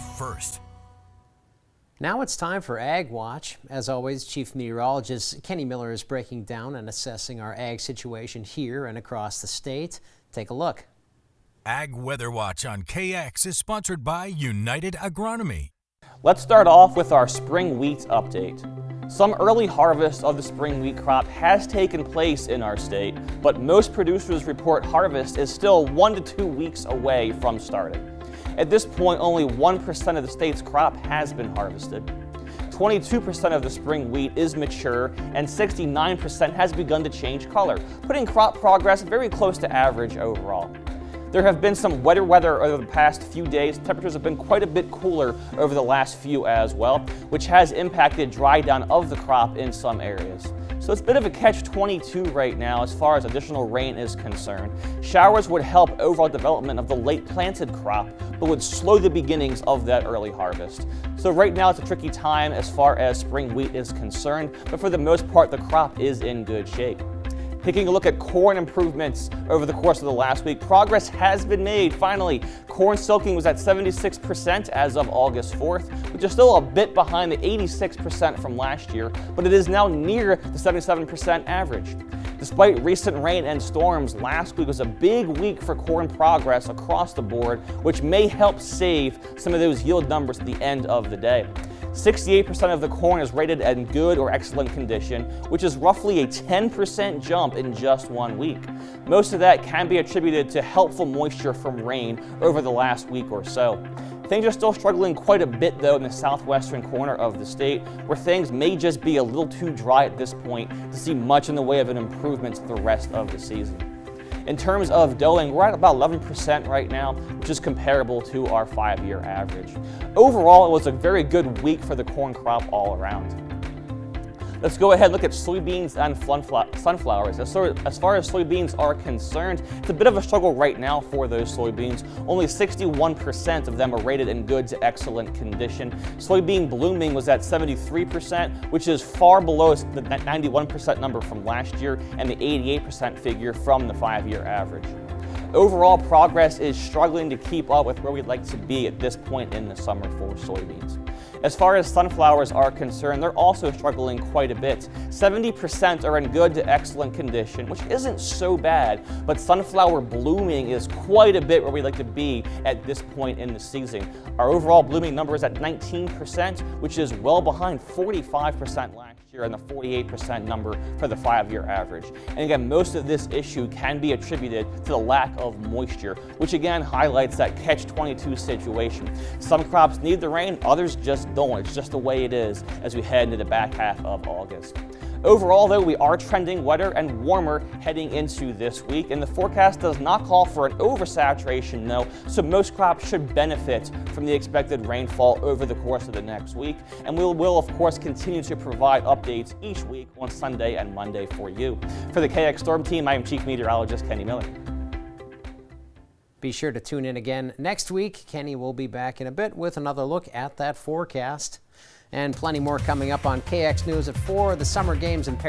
first. Now it's time for Ag Watch. As always, Chief Meteorologist Kenny Miller is breaking down and assessing our ag situation here and across the state. Take a look. Ag Weather Watch on KX is sponsored by United Agronomy. Let's start off with our spring wheat update. Some early harvest of the spring wheat crop has taken place in our state, but most producers report harvest is still 1 to 2 weeks away from starting. At this point, only 1% of the state's crop has been harvested. 22% of the spring wheat is mature and 69% has begun to change color, putting crop progress very close to average overall. There have been some wetter weather over the past few days. Temperatures have been quite a bit cooler over the last few as well, which has impacted dry down of the crop in some areas. So it's a bit of a catch-22 right now as far as additional rain is concerned. Showers would help overall development of the late planted crop, but would slow the beginnings of that early harvest. So right now it's a tricky time as far as spring wheat is concerned, but for the most part the crop is in good shape. Taking a look at corn improvements over the course of the last week, progress has been made. Finally, corn silking was at 76% as of August 4th, which is still a bit behind the 86% from last year, but it is now near the 77% average. Despite recent rain and storms, last week was a big week for corn progress across the board, which may help save some of those yield numbers at the end of the day. 68% of the corn is rated in good or excellent condition, which is roughly a 10% jump in just 1 week. Most of that can be attributed to helpful moisture from rain over the last week or so. Things are still struggling quite a bit though in the southwestern corner of the state, where things may just be a little too dry at this point to see much in the way of an improvement to the rest of the season. In terms of doughing, we're at about 11% right now, which is comparable to our 5-year average. Overall, it was a very good week for the corn crop all around. Let's go ahead and look at soybeans and sunflowers. As far as soybeans are concerned, it's a bit of a struggle right now for those soybeans. Only 61% of them are rated in good to excellent condition. Soybean blooming was at 73%, which is far below the 91% number from last year and the 88% figure from the 5-year average. Overall, progress is struggling to keep up with where we'd like to be at this point in the summer for soybeans. As far as sunflowers are concerned, they're also struggling quite a bit. 70% are in good to excellent condition, which isn't so bad, but sunflower blooming is quite a bit where we'd like to be at this point in the season. Our overall blooming number is at 19%, which is well behind 45% last year and the 48% number for the 5-year average. And again, most of this issue can be attributed to the lack of moisture, which again highlights that catch-22 situation. Some crops need the rain, others just don't. It's just the way it is as we head into the back half of August. Overall, though, we are trending wetter and warmer heading into this week, and the forecast does not call for an oversaturation, though, so most crops should benefit from the expected rainfall over the course of the next week. And we will, of course, continue to provide updates each week on Sunday and Monday for you. For the KX Storm Team, I am Chief Meteorologist Kenny Miller. Be sure to tune in again next week. Kenny will be back in a bit with another look at that forecast. And plenty more coming up on KX News at 4. The summer games in Paris.